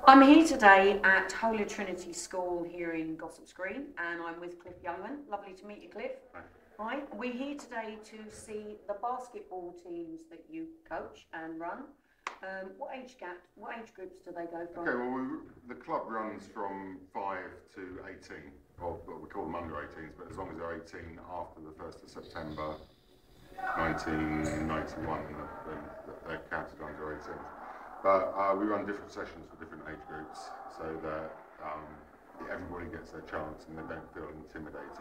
I'm here today at Holy Trinity School here in Gossip's Green, and I'm with Cliff Youngman. Lovely to meet you, Cliff. Hi. We're here today to see the basketball teams that you coach and run. What age groups do they go from? Okay, well, the club runs from 5 to 18, or we call them under 18s, but as long as they're 18 after the 1st of September 1991, then they're counted under 18s. But we run different sessions for different age groups so that everybody gets their chance and they don't feel intimidated.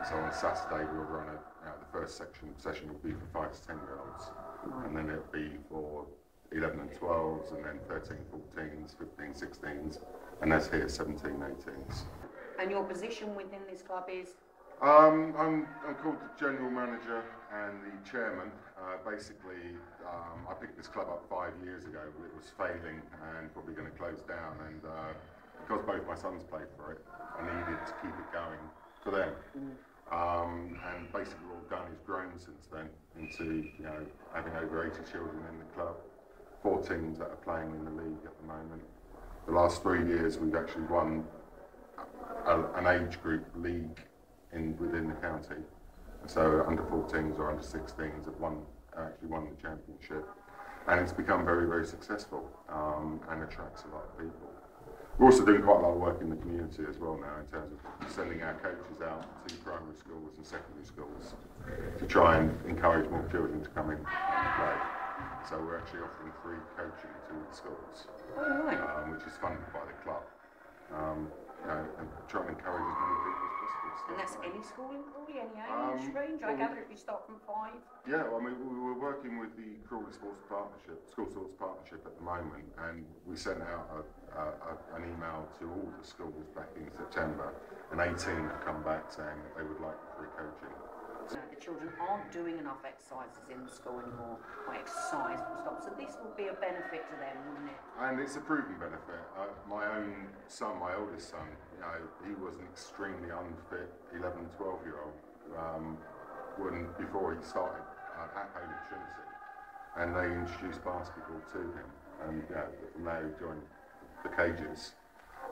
So on Saturday we'll run the first session will be for 5 to 10-year-olds, and then it'll be for 11 and 12s, and then 13, 14s, 15, 16s, and that's here 17, 18s. And your position within this club is? I'm called the general manager and the chairman. Basically, I picked this club up 5 years ago. It was failing and probably going to close down, and because both my sons played for it, I needed to keep it going for them. And basically what we've done is grown since then into having over 80 children in the club, 4 teams that are playing in the league at the moment. The last 3 years we've actually won an age group league within the county. So under 14s or under 16s have actually won the championship, and it's become very, very successful and attracts a lot of people. We're also doing quite a lot of work in the community as well now in terms of sending our coaches out to primary schools and secondary schools to try and encourage more children to come in and play. So we're actually offering free coaching to the schools, which is funded by the club. And trying to encourage as many people as possible. And that's any school in Crawley, any age range? I gather if you start from 5. Yeah, well, I mean, we were working with the Crawley School Sports Partnership at the moment, and we sent out an email to all the schools back in September, and 18 have come back saying that they would like free coaching. The children aren't doing enough exercises in the school anymore, or exercise full stop, so this will be a benefit to them, wouldn't it? And it's a proven benefit. My own son, my oldest son, he was an extremely unfit 11, 12-year-old before he started at Holy Trinity, and they introduced basketball to him, and from there he joined the Cagers.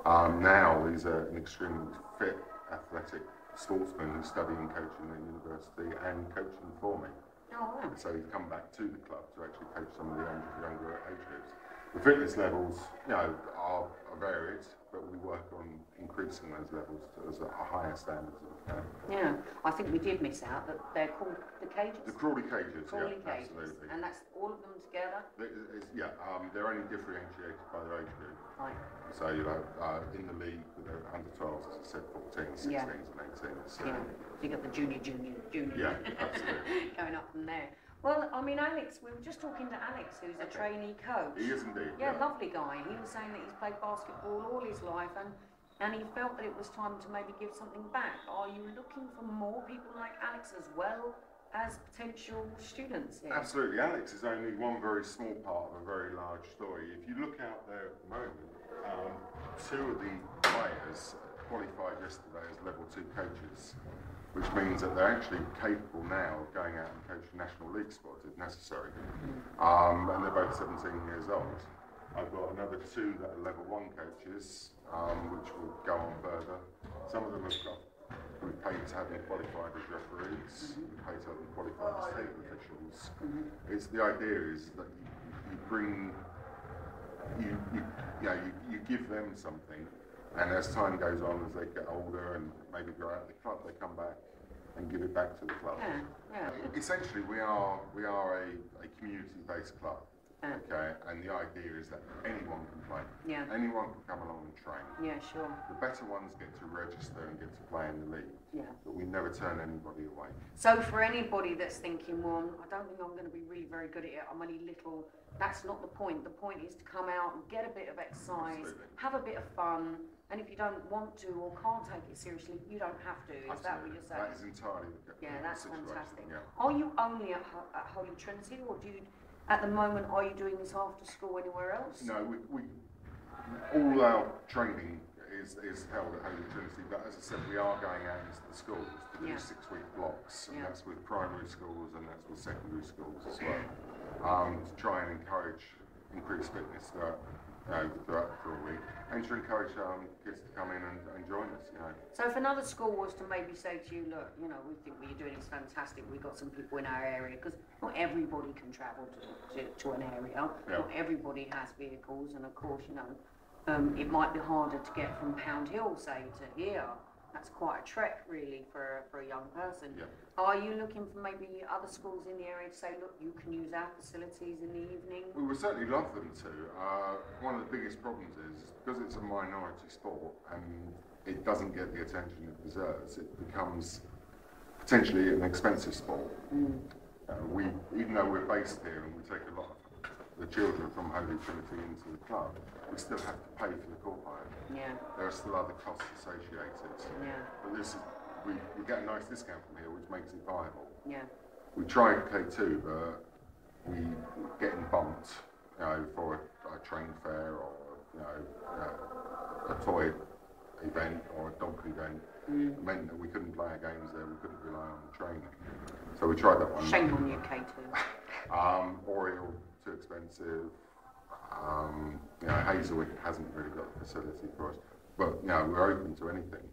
Now he's an extremely fit, athletic sportsman who's studying coaching at university and coaching for me. Oh, wow. So he's come back to the club to actually coach some of the younger age groups. The fitness levels, are varied, but we work on increasing those levels to a higher standard as we can. Yeah, I think we did miss out that they're called the Cagers. The Crawley Cagers, Crawley Cagers. Absolutely. And that's all of them together? They're only differentiated by their age group. Right. So, in the league, they're under 12s, as I said, 14s, 16s and 18s. So. Yeah, you got the junior. Yeah, absolutely. Going up from there. Well, I mean, Alex, we were just talking to Alex, who's a trainee coach. He is indeed. Yeah, lovely guy. He was saying that he's played basketball all his life, and he felt that it was time to maybe give something back. Are you looking for more people like Alex as well as potential students here? Absolutely. Alex is only one very small part of a very large story. If you look out there at the moment, 2 of the players qualified yesterday as level 2 coaches, which means that they're actually capable now of going out and coaching National League squads if necessary. And they're both 17 years old. I've got another 2 that are level 1 coaches, which will go on further. Some of them we've paid to have them qualified as referees, we've paid to have them qualified as table officials. The idea is that you give them something, and as time goes on, as they get older and maybe go out of the club, they come back and give it back to the club. Yeah. Essentially, we are a community-based club. Okay, and the idea is that anyone can play. Yeah. Anyone can come along and train. Yeah, sure. The better ones get to register and get to play in the league. Yeah. But we never turn anybody away. So for anybody that's thinking, well, I don't think I'm going to be really very good at it, I'm only little, that's not the point. The point is to come out and get a bit of exercise, have a bit of fun, and if you don't want to or can't take it seriously, you don't have to. Is that what you're saying? That is entirely that's fantastic. Yeah. Are you only at Holy Trinity, or do you, at the moment, are you doing this after school anywhere else? No, we all our training is held at Holy Trinity, but as I said, we are going out into the schools to do 6-week blocks, and that's with primary schools and that's with secondary schools as well, to try and encourage increased fitness throughout throughout for a week, and to encourage kids to come in and join us. So if another school was to maybe say to you, look, we think what you're doing is fantastic. We've got some people in our area, because not everybody can travel to an area. Yeah. Not everybody has vehicles, and of course, it might be harder to get from Pound Hill, say, to here. That's quite a trek, really, for a young person. Yeah. Are you looking for maybe other schools in the area to say, look, you can use our facilities in the evening? We would certainly love them to. One of the biggest problems is, because it's a minority sport and it doesn't get the attention it deserves, it becomes potentially an expensive sport. Even though we're based here and we take a lot of the children from Holy Trinity into the club, we still have to pay for the court hire. Yeah. There are still other costs associated. Yeah. But we get a nice discount from here, which makes it viable. Yeah. We tried K2, but we getting bumped, for a train fair or a toy event or a dog event. It meant that we couldn't play our games there. We couldn't rely on the training. So we tried that one. Shame on you, K2. Oriel, too expensive. Hazelwick hasn't really got the facility for us, but we're open to anything.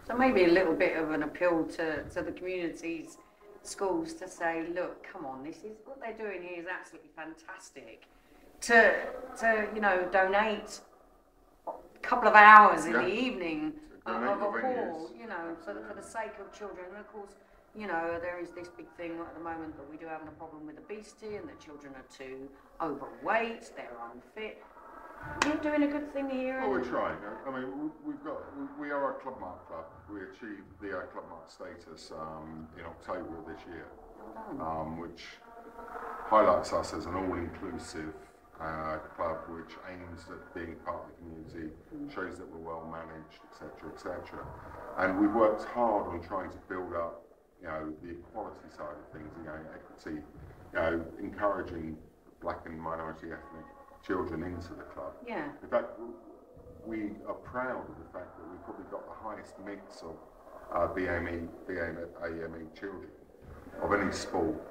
So maybe a little bit of an appeal to the community's schools to say, look, come on, this is what they're doing here is absolutely fantastic. To donate a couple of hours in the evening of a hall, so that for the sake of children, and of course, there is this big thing at the moment that we do have a problem with obesity and that children are too overweight, they're unfit. You're doing a good thing here. Well, we're trying. I mean, we are a Club Mark club. We achieved the Club Mark status in October of this year, which highlights us as an all-inclusive club, which aims at being part of the community, shows that we're well managed, etc., etc. And we've worked hard on trying to build up, the equality side of things, equity, encouraging black and minority ethnic children into the club. Yeah. In fact, we are proud of the fact that we've probably got the highest mix of BAME children of any sport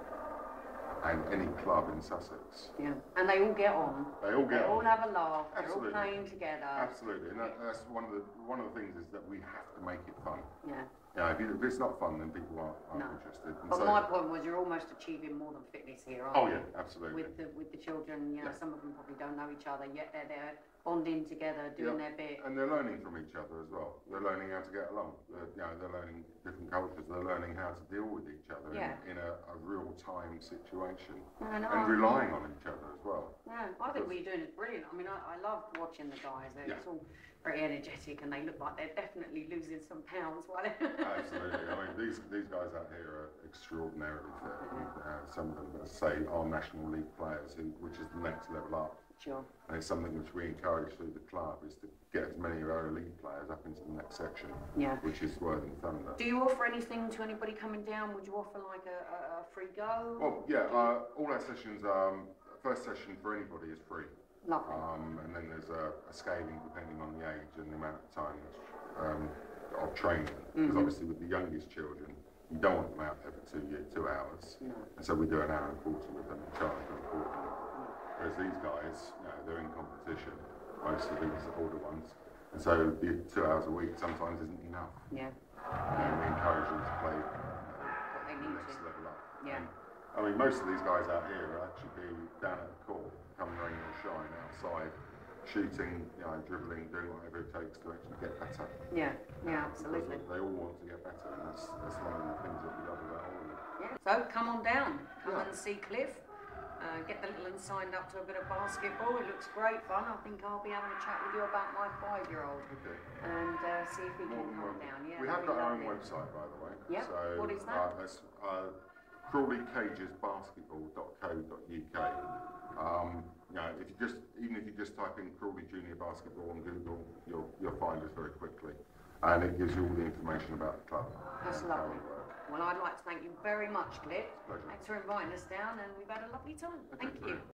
and any club in Sussex. Yeah, and they all get on. They all have a laugh. Absolutely. They're all playing together. Absolutely, and that's one of the things is that we have to make it fun. Yeah. If it's not fun, then people aren't interested. And but my point was, you're almost achieving more than fitness here, aren't you? Oh yeah, absolutely. With the children, some of them probably don't know each other, yet they're there bonding together, doing their bit. And they're learning from each other as well. They're learning how to get along. They're learning different cultures. They're learning how to deal with each other in a real-time situation, and relying on each other as well. Yeah, I think what you're doing is brilliant. I mean, I love watching the guys. It's all very energetic, and they look like they're definitely losing some pounds while they're... Absolutely. I mean, these guys out here are extraordinarily fit. Some of them, let's say, are National League players, which is the next level up. Sure. And it's something which we encourage through the club, is to get as many of our elite players up into the next section, which is Worthing Thunder. Do you offer anything to anybody coming down? Would you offer like a free go? Well, all our sessions, first session for anybody is free. Lovely. And then there's a scaling depending on the age and the amount of time of training. Because obviously with the youngest children, you don't want them out there for 2 hours. No. And so we do an hour and a quarter with them, and charge them accordingly. Whereas these guys, they're in competition, most of these older ones. And so the 2 hours a week sometimes isn't enough. Yeah. We encourage them to play the next level up. Yeah. And, I mean, most of these guys out here will actually be down at the court, come rain or shine, outside, shooting, dribbling, doing whatever it takes to actually get better. Yeah, absolutely. Because they all want to get better, and that's one of the things that we love about all of them. Yeah. So come on down, come and see Cliff. Get the little one signed up to a bit of basketball. It looks great fun. I think I'll be having a chat with you about my 5-year-old. Okay. And see if he can come down. Yeah. We have got our own website, by the way. Yeah. So, what is that? That's Crawley Cagers Basketball.co.uk. Even if you just type in Crawley Junior Basketball on Google, you'll find us very quickly, and it gives you all the information about the club. That's lovely. Well, I'd like to thank you very much, Cliff. Thanks for inviting us down, and we've had a lovely time. Thank you.